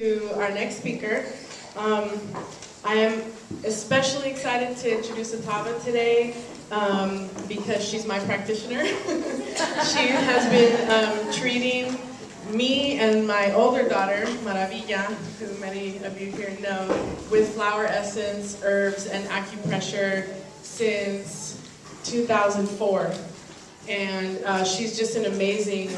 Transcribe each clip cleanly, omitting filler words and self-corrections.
To our next speaker. I am especially excited to introduce Atava today because she's my practitioner. She has been treating me and my older daughter, Maravilla, who many of you here know, with flower essence, herbs, and acupressure since 2004. And she's just an amazing,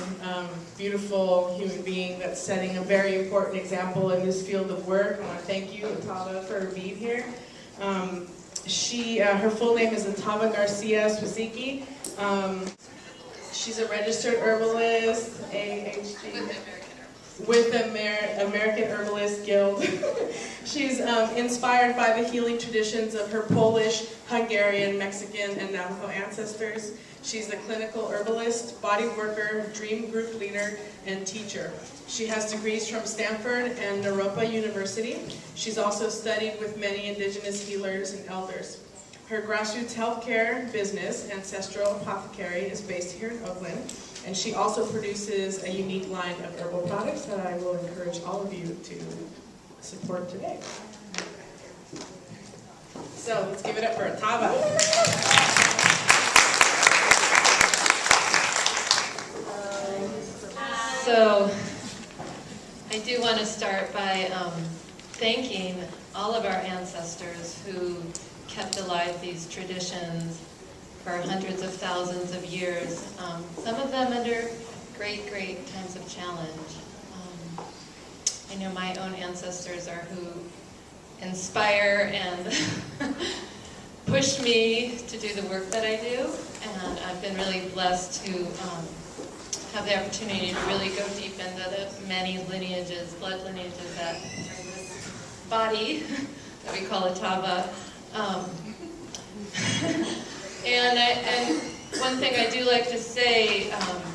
beautiful human being that's setting a very important example in this field of work. I want to thank you, Atava, for being here. Her full name is Atava Garcia Swiecicki. She's a registered herbalist, AHG, with the American Herbalist Guild. She's inspired by the healing traditions of her Polish, Hungarian, Mexican, and Navajo ancestors. She's a clinical herbalist, body worker, dream group leader, and teacher. She has degrees from Stanford and Naropa University. She's also studied with many indigenous healers and elders. Her grassroots healthcare business, Ancestral Apothecary, is based here in Oakland, and she also produces a unique line of herbal products that I will encourage all of you to support today. So let's give it up for Atava. So, I do want to start by thanking all of our ancestors who kept alive these traditions for hundreds of thousands of years, some of them under great, great times of challenge. I know my own ancestors are who inspire and push me to do the work that I do, and I've been really blessed to have the opportunity to really go deep into the many lineages, blood lineages that are in this body that we call Atava. And one thing I do like to say,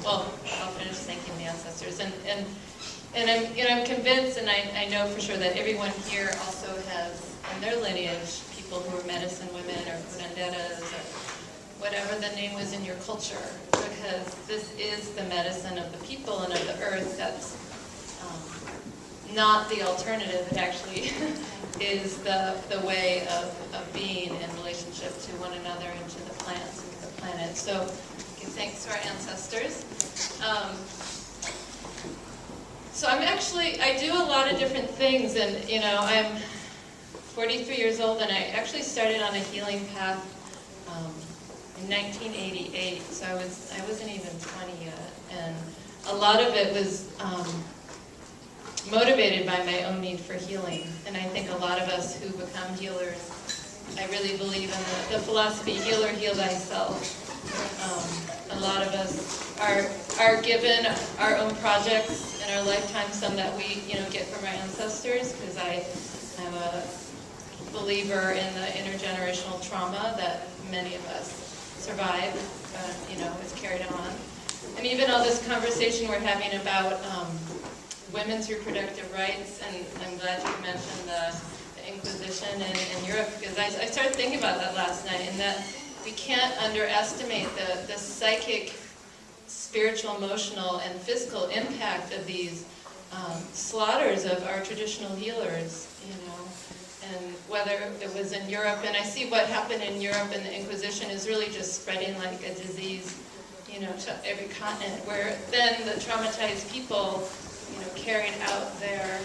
well, I'll finish thanking the ancestors, and I'm convinced, and I know for sure that everyone here also has in their lineage people who are medicine women or curanderas or whatever the name was in your culture, because this is the medicine of the people and of the earth. That's not the alternative. It actually is the way of being in relationship to one another and to the plants and to the planet. So give thanks to our ancestors. So I do a lot of different things, and I'm 43 years old, and I actually started on a healing path in 1988, so I wasn't even 20 yet, and a lot of it was motivated by my own need for healing. And I think a lot of us who become healers, I really believe in the philosophy, heal or heal thyself. A lot of us are given our own projects in our lifetime, some that we get from our ancestors, because I'm a believer in the intergenerational trauma that many of us survive, is carried on. And even all this conversation we're having about women's reproductive rights, and I'm glad you mentioned the Inquisition in Europe, because I started thinking about that last night, and that we can't underestimate the psychic, spiritual, emotional, and physical impact of these slaughters of our traditional healers, and whether it was in Europe, and I see what happened in Europe in the Inquisition is really just spreading like a disease, to every continent, where then the traumatized people, carried out their,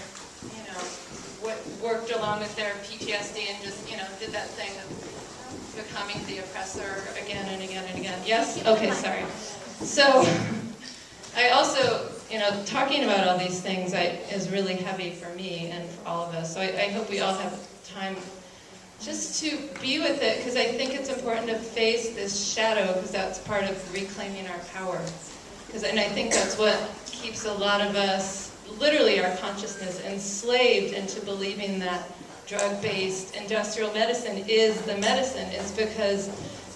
what worked along with their PTSD and just, did that thing of becoming the oppressor again and again and again. Yes? Okay, sorry. So, I also, talking about all these things is really heavy for me and for all of us. So I hope we all have time just to be with it, because I think it's important to face this shadow, because that's part of reclaiming our power. And I think that's what keeps a lot of us, literally our consciousness, enslaved into believing that drug-based industrial medicine is the medicine, is because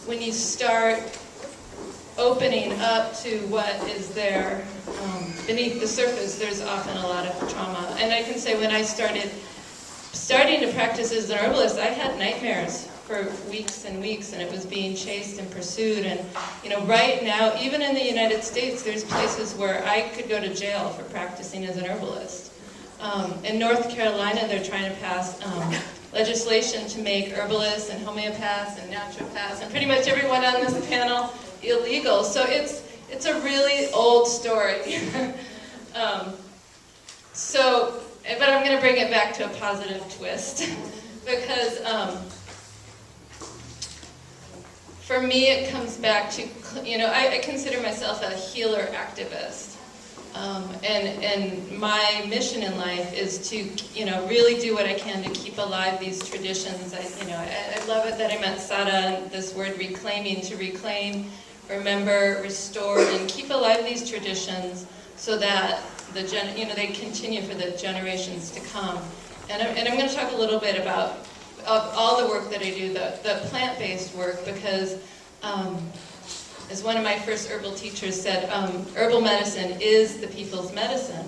when you start opening up to what is there beneath the surface, there's often a lot of trauma. And I can say when I starting to practice as an herbalist, I had nightmares for weeks and weeks, and it was being chased and pursued. And right now, even in the United States, there's places where I could go to jail for practicing as an herbalist. In North Carolina, they're trying to pass legislation to make herbalists and homeopaths and naturopaths and pretty much everyone on this panel illegal. So it's a really old story. But I'm going to bring it back to a positive twist because for me it comes back to, I consider myself a healer activist. And my mission in life is to, really do what I can to keep alive these traditions. I love it that I met Sada and this word reclaiming, to reclaim, remember, restore, and keep alive these traditions so that they continue for the generations to come. And I'm going to talk a little bit about all the work that I do, the plant-based work, because as one of my first herbal teachers said, herbal medicine is the people's medicine.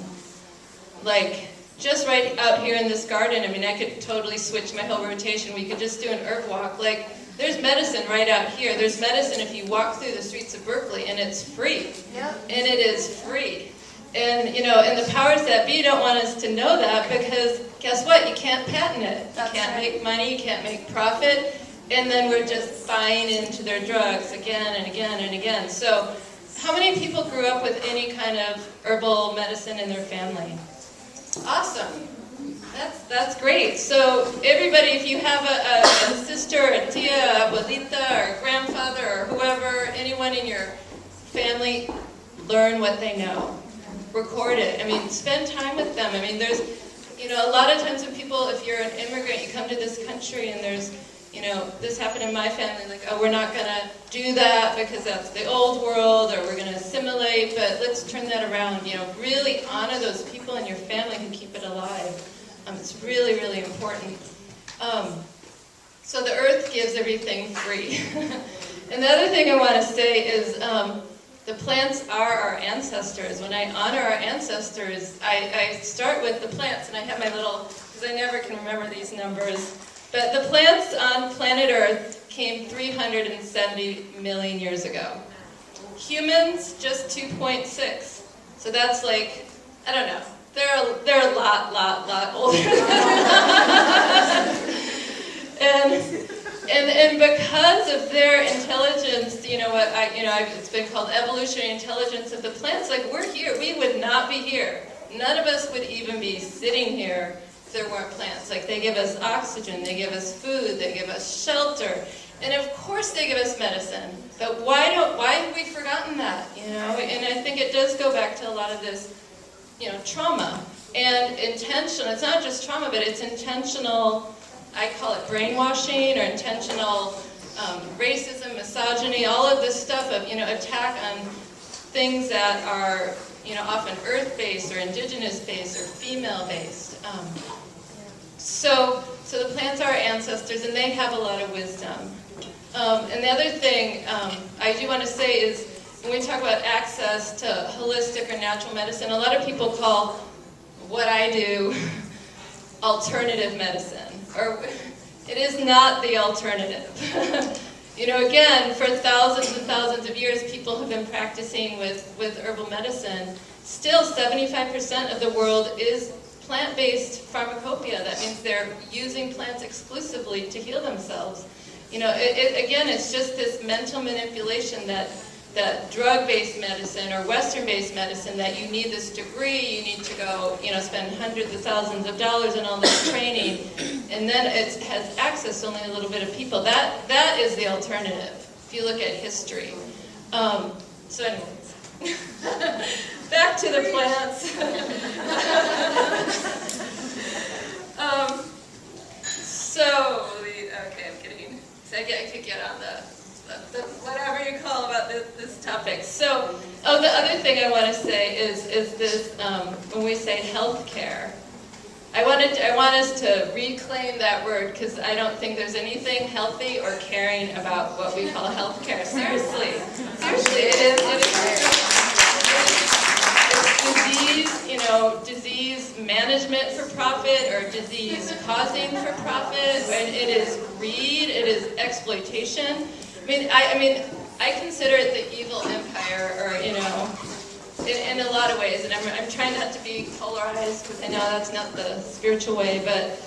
Like, just right out here in this garden, I could totally switch my whole rotation. We could just do an herb walk. Like, there's medicine right out here. There's medicine if you walk through the streets of Berkeley, and it's free. Yep. And it is free. And, and the powers that be don't want us to know that because, guess what? You can't patent it. You can't make money, you can't make profit. And then we're just buying into their drugs again and again and again. So how many people grew up with any kind of herbal medicine in their family? Awesome. That's great. So everybody, if you have a sister, a tia, a abuelita, or a grandfather, or whoever, anyone in your family, learn what they know. Record it. Spend time with them. There's, a lot of times when people, if you're an immigrant, you come to this country and there's, this happened in my family, like, oh, we're not going to do that because that's the old world, or we're going to assimilate, but let's turn that around. Really honor those people in your family who keep it alive. It's really, really important. So the earth gives everything free. And the other thing I want to say is the plants are our ancestors. When I honor our ancestors, I start with the plants, and I have my little, because I never can remember these numbers, but the plants on planet Earth came 370 million years ago. Humans, just 2.6. So that's like, I don't know, they're a lot older than us. And because of their intelligence, it's been called evolutionary intelligence of the plants. Like, we're here. We would not be here. None of us would even be sitting here if there weren't plants. Like, they give us oxygen, they give us food, they give us shelter, and of course they give us medicine. But why have we forgotten that? And I think it does go back to a lot of this, trauma and intentional. It's not just trauma, but it's intentional. I call it brainwashing or intentional racism, misogyny, all of this stuff of, attack on things that are, often earth-based or indigenous-based or female-based. So the plants are our ancestors, and they have a lot of wisdom. And the other thing I do want to say is, when we talk about access to holistic or natural medicine, a lot of people call what I do alternative medicine. Or it is not the alternative. Again, for thousands and thousands of years, people have been practicing with herbal medicine. Still, 75% of the world is plant-based pharmacopoeia. That means they're using plants exclusively to heal themselves. Again, it's just this mental manipulation that drug-based medicine or Western-based medicine, that you need this degree, you need to go, spend hundreds of thousands of dollars on all this training, and then it has access to only a little bit of people. That is the alternative, if you look at history. So anyways, back to the plants. Okay, I'm kidding. So I could get on the whatever you call about this topic. So, the other thing I want to say is this, when we say healthcare, I want us to reclaim that word, because I don't think there's anything healthy or caring about what we call healthcare. Seriously, it is disease management for profit or disease causing for profit, and it is greed, it is exploitation. I consider it the evil empire, or in a lot of ways, and I'm trying not to be polarized because I know that's not the spiritual way, but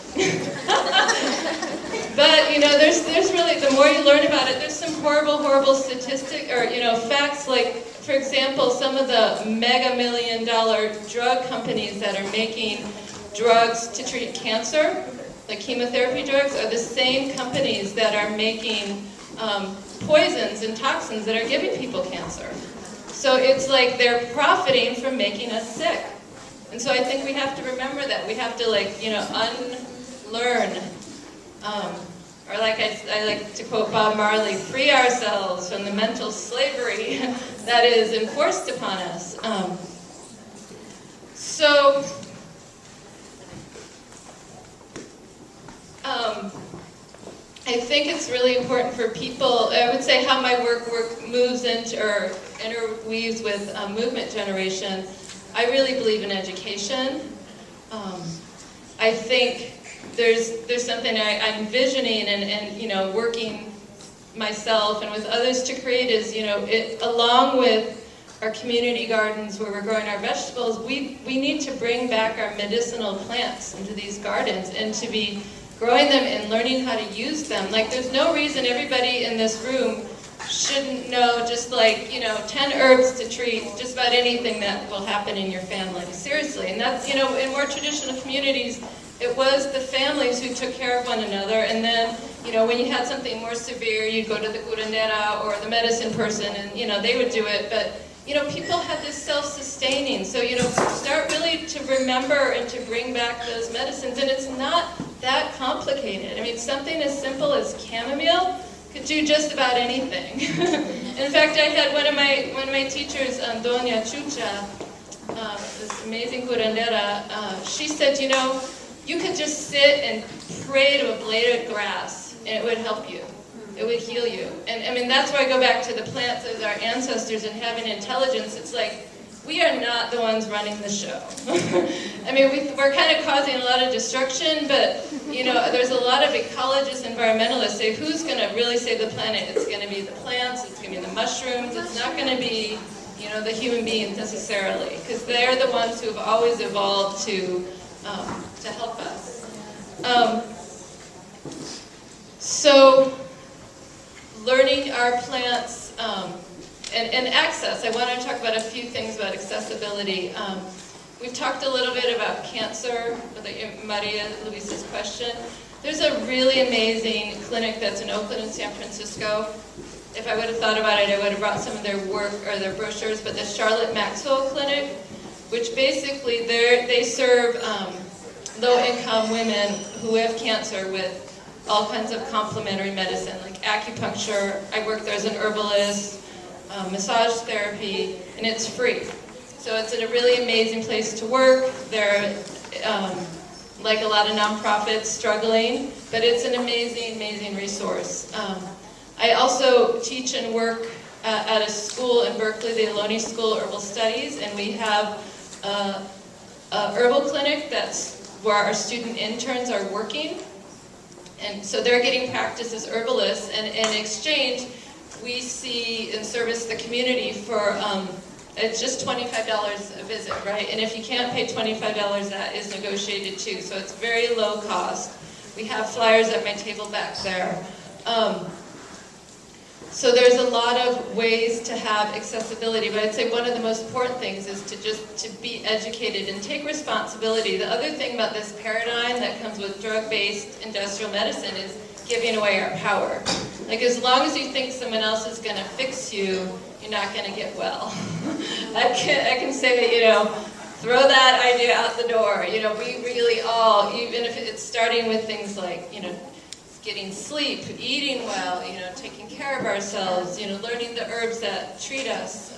but you know, there's really, the more you learn about it, there's some horrible statistic or facts, like for example, some of the mega million-dollar drug companies that are making drugs to treat cancer, like chemotherapy drugs, are the same companies that are making poisons and toxins that are giving people cancer. So it's like they're profiting from making us sick. And so I think we have to remember that. We have to unlearn, or like I like to quote Bob Marley, free ourselves from the mental slavery that is enforced upon us. I think it's really important for people, I would say how my work moves into or interweaves with movement generation. I really believe in education. I think there's something I'm visioning and working myself and with others to create is, along with our community gardens where we're growing our vegetables, we need to bring back our medicinal plants into these gardens and to be growing them and learning how to use them. Like, there's no reason everybody in this room shouldn't know just 10 herbs to treat just about anything that will happen in your family. Seriously. And that's, in more traditional communities, it was the families who took care of one another, and then, when you had something more severe, you'd go to the curandera or the medicine person, and, they would do it. But, people had this self-sustaining. So, start really to remember and to bring back those medicines. And it's not that complicated. I mean, something as simple as chamomile could do just about anything. In fact, I had one of my teachers, Doña Chucha, this amazing curandera, she said, you could just sit and pray to a blade of grass, and it would help you. It would heal you. And I mean, that's why I go back to the plants as our ancestors and having intelligence. It's like, we are not the ones running the show. I mean, we're kind of causing a lot of destruction, but, there's a lot of ecologists, environmentalists say, who's going to really save the planet? It's going to be the plants, it's going to be the mushrooms, it's not going to be, the human beings necessarily, because they're the ones who have always evolved to help us. So, learning our plants, and access. I want to talk about a few things about accessibility. We've talked a little bit about cancer, with Maria Luisa's question. There's a really amazing clinic that's in Oakland and San Francisco. If I would have thought about it, I would have brought some of their work or their brochures, but the Charlotte Maxwell Clinic, which basically they serve low-income women who have cancer with all kinds of complementary medicine, like acupuncture. I work there as an herbalist, massage therapy, and it's free. So it's a really amazing place to work. They're, like a lot of nonprofits, struggling, but it's an amazing resource. I also teach and work at a school in Berkeley, the Ohlone School of Herbal Studies, and we have a herbal clinic that's where our student interns are working. And so they're getting practice as herbalists, and in exchange, we see and service the community for, it's just $25 a visit, right? And if you can't pay $25, that is negotiated too, so it's very low cost. We have flyers at my table back there. So there's a lot of ways to have accessibility, but I'd say one of the most important things is to be educated and take responsibility. The other thing about this paradigm that comes with drug-based industrial medicine is giving away our power. Like, as long as you think someone else is going to fix you, you're not going to get well. I can say that, throw that idea out the door. We really all, even if it's starting with things like, getting sleep, eating well, taking care of ourselves, learning the herbs that treat us.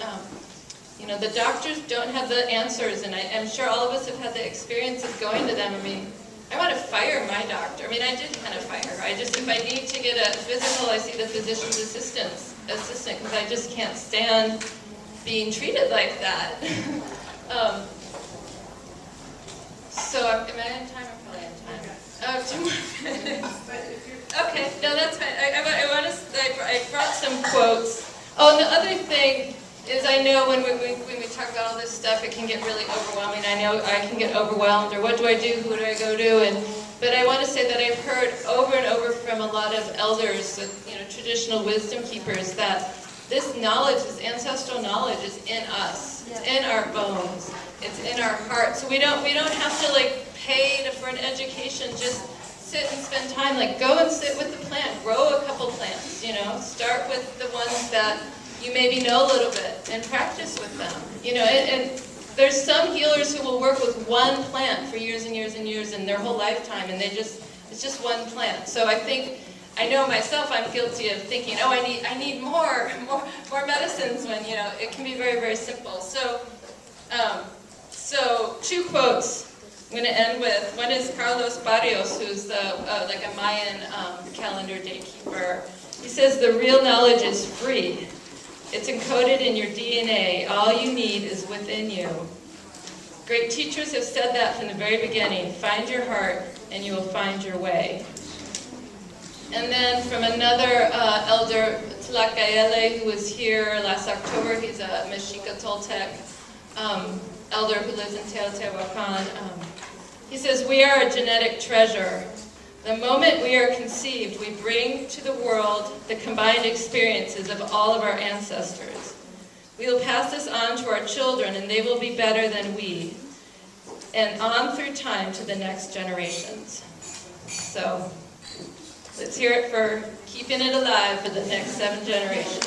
The doctors don't have the answers, and I'm sure all of us have had the experience of going to them. I mean, I want to fire my doctor. I mean, I did kind of fire her. If I need to get a physical, I see the physician's assistant, because I just can't stand being treated like that. So, am I on time? I'm probably on time. Oh, 2 more minutes. Okay, no, that's fine. I brought some quotes. Oh, and the other thing is, I know when we talk got all this stuff, it can get really overwhelming. I know I can get overwhelmed, or what do I do, who do I go to? But I want to say that I've heard over and over from a lot of elders, traditional wisdom keepers, that this knowledge, this ancestral knowledge, is in us. It's in our bones. It's in our heart. So we don't have to pay for an education. Just sit and spend time. Go and sit with the plant. Grow a couple plants. Start with the ones that you maybe know a little bit and practice with them. And there's some healers who will work with one plant for years and years and years in their whole lifetime, and it's just one plant. So I know myself, I'm guilty of thinking, oh, I need more medicines, when it can be very, very simple. So 2 quotes I'm going to end with. One is Carlos Barrios, who's a Mayan calendar date keeper. He says, "The real knowledge is free. It's encoded in your DNA. All you need is within you." Great teachers have said that from the very beginning. Find your heart, and you will find your way. And then from another elder, Tlacaele, who was here last October. He's a Mexica Toltec elder who lives in Teotihuacan. He says, "We are a genetic treasure. The moment we are conceived, we bring to the world the combined experiences of all of our ancestors. We will pass this on to our children, and they will be better than we, and on through time to the next generations." So let's hear it for keeping it alive for the next 7 generations.